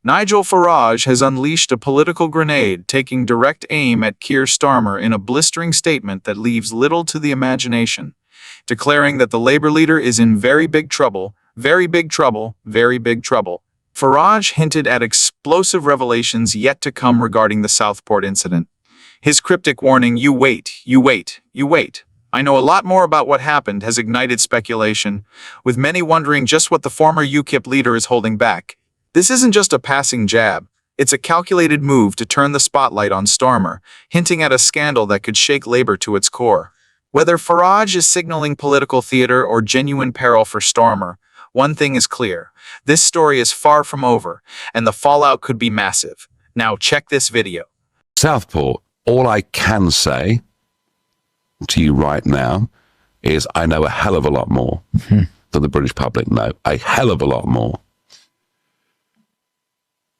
Nigel Farage has unleashed a political grenade, taking direct aim at Keir Starmer in a blistering statement that leaves little to the imagination, declaring that the Labour leader is in very big trouble, very big trouble, very big trouble. Farage hinted at explosive revelations yet to come regarding the Southport incident. His cryptic warning, "You wait, you wait, you wait. I know a lot more about what happened," has ignited speculation, with many wondering just what the former UKIP leader is holding back. This isn't just a passing jab. It's a calculated move to turn the spotlight on Starmer, hinting at a scandal that could shake Labour to its core. Whether Farage is signaling political theatre or genuine peril for Starmer, one thing is clear. This story is far from over, and the fallout could be massive. Now check this video. Southport, all I can say to you right now is I know a hell of a lot more than the British public know. A hell of a lot more.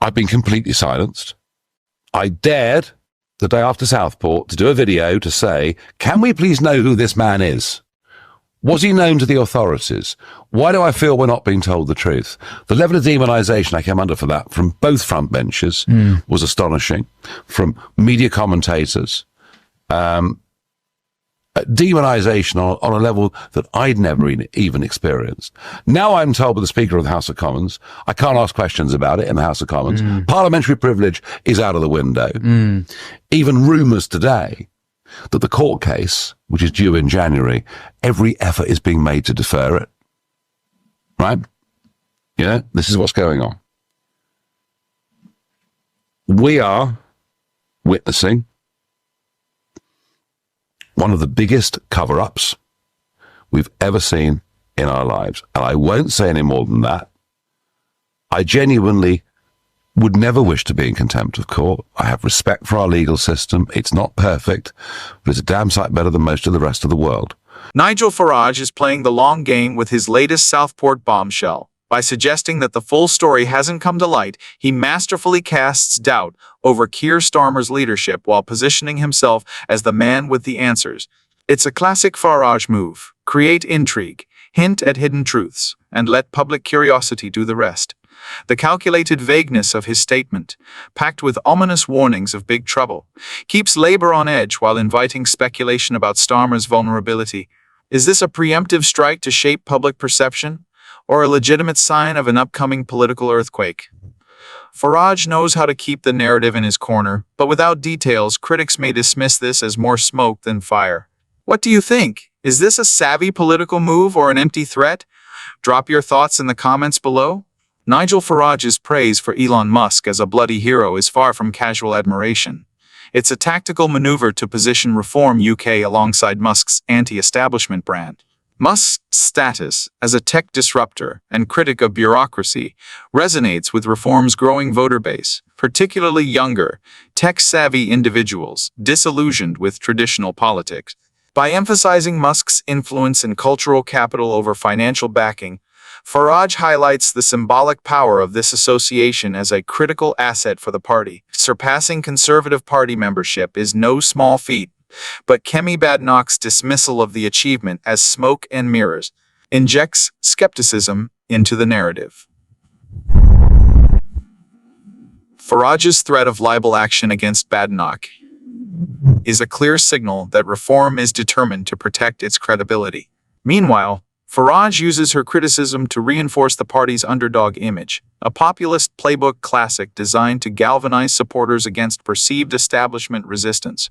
I've been completely silenced. I dared, the day after Southport, to do a video to say, can we please know who this man is? Was he known to the authorities? Why do I feel we're not being told the truth? The level of demonisation I came under for that from both front benches was astonishing. From media commentators, demonisation on a level that I'd never even experienced. Now I'm told by the Speaker of the House of Commons, I can't ask questions about it in the House of Commons. Parliamentary privilege is out of the window. Even rumours today that the court case, which is due in January, every effort is being made to defer it. Right? Yeah, this is what's going on. We are witnessing one of the biggest cover-ups we've ever seen in our lives. And I won't say any more than that. I genuinely would never wish to be in contempt of court. I have respect for our legal system. It's not perfect, but it's a damn sight better than most of the rest of the world. Nigel Farage is playing the long game with his latest Southport bombshell. By suggesting that the full story hasn't come to light, he masterfully casts doubt over Keir Starmer's leadership while positioning himself as the man with the answers. It's a classic Farage move. Create intrigue, hint at hidden truths, and let public curiosity do the rest. The calculated vagueness of his statement, packed with ominous warnings of big trouble, keeps Labour on edge while inviting speculation about Starmer's vulnerability. Is this a preemptive strike to shape public perception, or a legitimate sign of an upcoming political earthquake? Farage knows how to keep the narrative in his corner, but without details, critics may dismiss this as more smoke than fire. What do you think? Is this a savvy political move or an empty threat? Drop your thoughts in the comments below. Nigel Farage's praise for Elon Musk as a bloody hero is far from casual admiration. It's a tactical maneuver to position Reform UK alongside Musk's anti-establishment brand. Musk's status as a tech disruptor and critic of bureaucracy resonates with Reform's growing voter base, particularly younger, tech-savvy individuals disillusioned with traditional politics. By emphasizing Musk's influence and cultural capital over financial backing, Farage highlights the symbolic power of this association as a critical asset for the party. Surpassing Conservative Party membership is no small feat, but Kemi Badenoch's dismissal of the achievement as smoke and mirrors injects skepticism into the narrative. Farage's threat of libel action against Badenoch is a clear signal that Reform is determined to protect its credibility. Meanwhile, Farage uses her criticism to reinforce the party's underdog image, a populist playbook classic designed to galvanize supporters against perceived establishment resistance.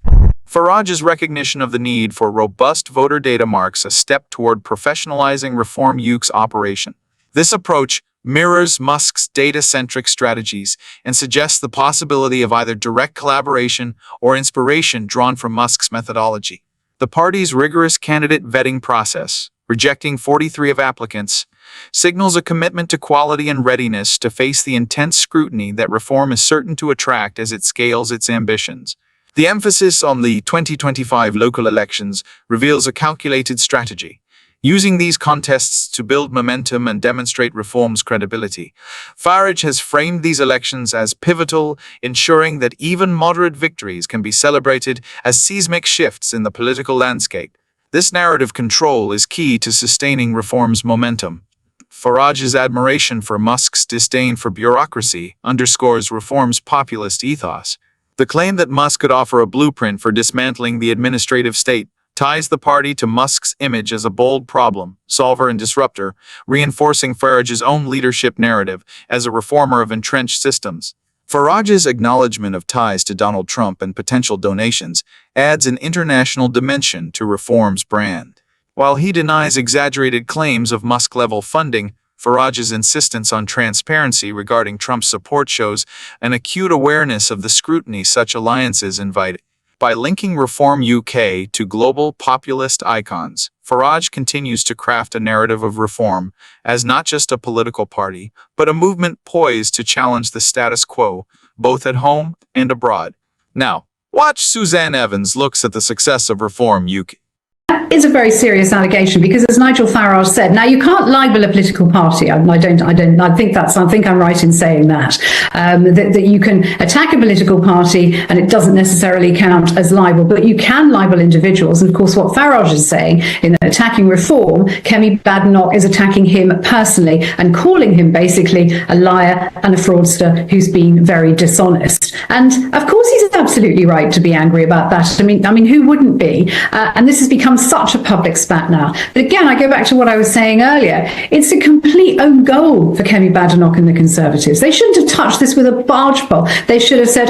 Farage's recognition of the need for robust voter data marks a step toward professionalizing Reform UK's operation. This approach mirrors Musk's data-centric strategies and suggests the possibility of either direct collaboration or inspiration drawn from Musk's methodology. The party's rigorous candidate vetting process, rejecting 43 of applicants, signals a commitment to quality and readiness to face the intense scrutiny that Reform is certain to attract as it scales its ambitions. The emphasis on the 2025 local elections reveals a calculated strategy. Using these contests to build momentum and demonstrate Reform's credibility, Farage has framed these elections as pivotal, ensuring that even moderate victories can be celebrated as seismic shifts in the political landscape. This narrative control is key to sustaining Reform's momentum. Farage's admiration for Musk's disdain for bureaucracy underscores Reform's populist ethos. The claim that Musk could offer a blueprint for dismantling the administrative state ties the party to Musk's image as a bold problem solver and disruptor, reinforcing Farage's own leadership narrative as a reformer of entrenched systems. Farage's acknowledgement of ties to Donald Trump and potential donations adds an international dimension to Reform's brand. While he denies exaggerated claims of Musk-level funding, Farage's insistence on transparency regarding Trump's support shows an acute awareness of the scrutiny such alliances invite. By linking Reform UK to global populist icons, Farage continues to craft a narrative of reform as not just a political party, but a movement poised to challenge the status quo, both at home and abroad. Now, watch Suzanne Evans looks at the success of Reform UK. Is a very serious allegation because, as Nigel Farage said, now you can't libel a political party. I think I'm right in saying that, that you can attack a political party and it doesn't necessarily count as libel, but you can libel individuals. And of course, what Farage is saying in attacking Reform, Kemi Badenoch is attacking him personally and calling him basically a liar and a fraudster who's been very dishonest. And of course, he's absolutely right to be angry about that. I mean, who wouldn't be? And this has become such a public spat now. But again, I go back to what I was saying earlier. It's a complete own goal for Kemi Badenoch and the Conservatives. They shouldn't have touched this with a barge pole. They should have said,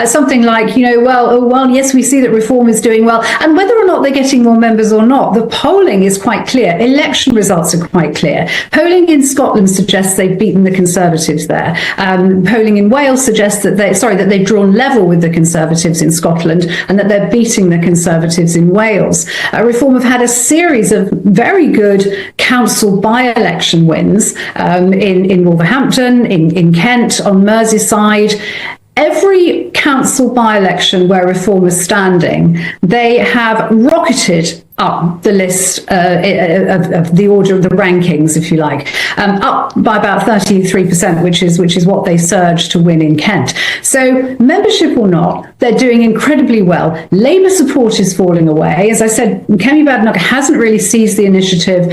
something like, yes, we see that Reform is doing well. And whether or not they're getting more members or not, the polling is quite clear. Election results are quite clear. Polling in Scotland suggests they've beaten the Conservatives there. Polling in Wales suggests that they've drawn level with the Conservatives in Scotland and that they're beating the Conservatives in Wales. Reform have had a series of very good council by-election wins in Wolverhampton, in Kent, on Merseyside. Every council by-election where Reform is standing, they have rocketed up the list of the order of the rankings, if you like, up by about 33%, which is what they surged to win in Kent. So membership or not, they're doing incredibly well. Labour support is falling away. As I said, Kemi Badenoch hasn't really seized the initiative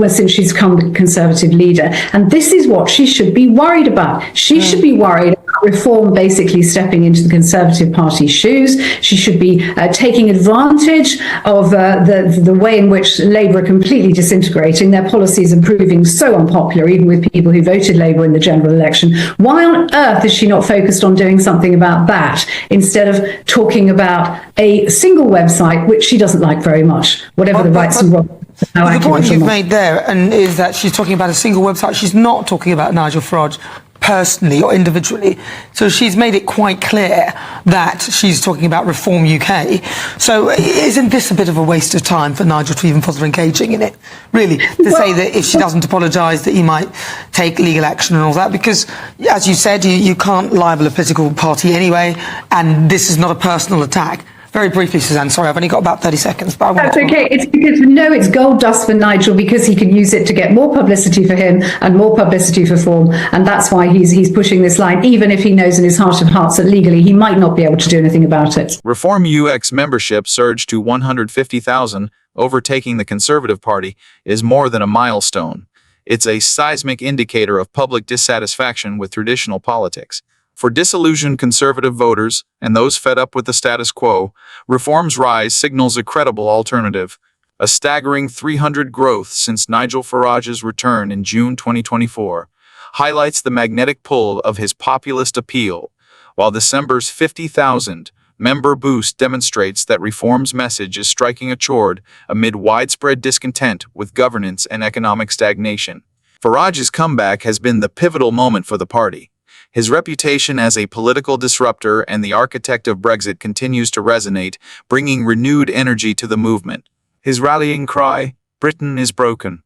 since she's become the Conservative leader. And this is what she should be worried about. She should be worried about Reform basically stepping into the Conservative Party's shoes. She should be taking advantage of the way in which Labour are completely disintegrating. Their policies are proving so unpopular, even with people who voted Labour in the general election. Why on earth is she not focused on doing something about that instead of talking about a single website, which she doesn't like very much, whatever the rights and wrongs? The point you've made there is that she's talking about a single website. She's not talking about Nigel Farage personally or individually. So she's made it quite clear that she's talking about Reform UK. So isn't this a bit of a waste of time for Nigel to even bother engaging in it? Really, to say that if she doesn't apologise that he might take legal action and all that, because as you said, you can't libel a political party anyway, and this is not a personal attack. Very briefly, Suzanne, sorry, I've only got about 30 seconds. But That's okay. It's because, it's gold dust for Nigel because he can use it to get more publicity for him and more publicity for Reform. And that's why he's pushing this line, even if he knows in his heart of hearts that legally he might not be able to do anything about it. Reform UX membership surged to 150,000, overtaking the Conservative Party, is more than a milestone. It's a seismic indicator of public dissatisfaction with traditional politics. For disillusioned Conservative voters and those fed up with the status quo, Reform's rise signals a credible alternative. A staggering 300% growth since Nigel Farage's return in June 2024 highlights the magnetic pull of his populist appeal, while December's 50,000 member boost demonstrates that Reform's message is striking a chord amid widespread discontent with governance and economic stagnation. Farage's comeback has been the pivotal moment for the party. His reputation as a political disruptor and the architect of Brexit continues to resonate, bringing renewed energy to the movement. His rallying cry, "Britain is broken.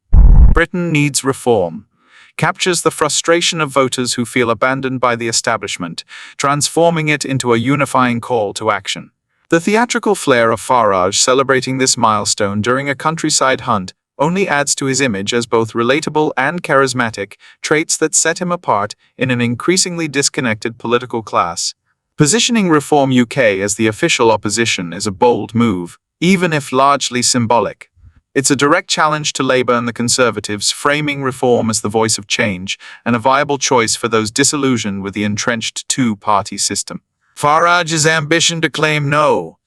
Britain needs reform," captures the frustration of voters who feel abandoned by the establishment, transforming it into a unifying call to action. The theatrical flair of Farage celebrating this milestone during a countryside hunt only adds to his image as both relatable and charismatic, traits that set him apart in an increasingly disconnected political class. Positioning Reform UK as the official opposition is a bold move, even if largely symbolic. It's a direct challenge to Labour and the Conservatives, framing reform as the voice of change and a viable choice for those disillusioned with the entrenched two-party system. Farage's ambition to claim no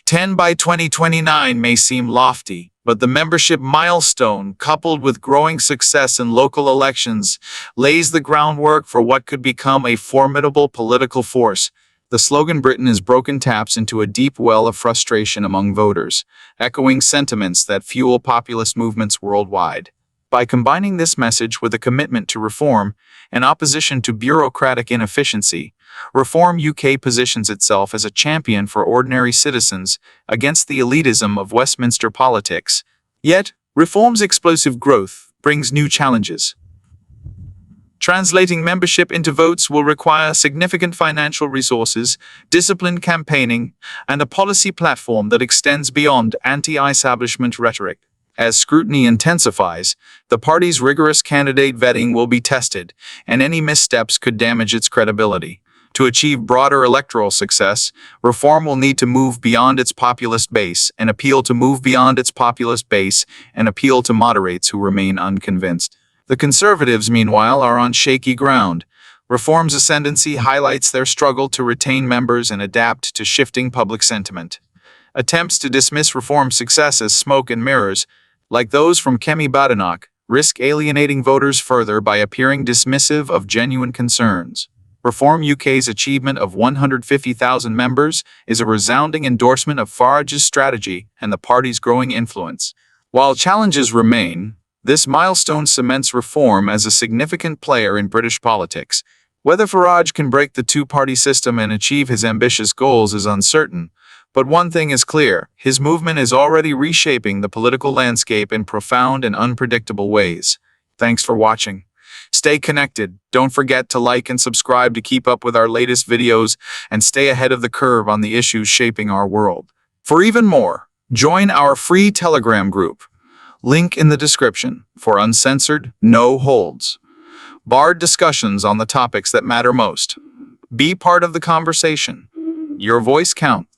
10 by 2029 may seem lofty, but the membership milestone, coupled with growing success in local elections, lays the groundwork for what could become a formidable political force. The slogan "Britain is broken" taps into a deep well of frustration among voters, echoing sentiments that fuel populist movements worldwide. By combining this message with a commitment to reform and opposition to bureaucratic inefficiency, Reform UK positions itself as a champion for ordinary citizens against the elitism of Westminster politics. Yet, Reform's explosive growth brings new challenges. Translating membership into votes will require significant financial resources, disciplined campaigning, and a policy platform that extends beyond anti-establishment rhetoric. As scrutiny intensifies, the party's rigorous candidate vetting will be tested, and any missteps could damage its credibility. To achieve broader electoral success, Reform will need to move beyond its populist base and appeal to moderates who remain unconvinced. The Conservatives, meanwhile, are on shaky ground. Reform's ascendancy highlights their struggle to retain members and adapt to shifting public sentiment. Attempts to dismiss Reform's success as smoke and mirrors, like those from Kemi Badenoch, risk alienating voters further by appearing dismissive of genuine concerns. Reform UK's achievement of 150,000 members is a resounding endorsement of Farage's strategy and the party's growing influence. While challenges remain, this milestone cements Reform as a significant player in British politics. Whether Farage can break the two-party system and achieve his ambitious goals is uncertain, but one thing is clear: his movement is already reshaping the political landscape in profound and unpredictable ways. Thanks for watching. Stay connected. Don't forget to like and subscribe to keep up with our latest videos and stay ahead of the curve on the issues shaping our world. For even more, join our free Telegram group. Link in the description for uncensored, no holds barred discussions on the topics that matter most. Be part of the conversation. Your voice counts.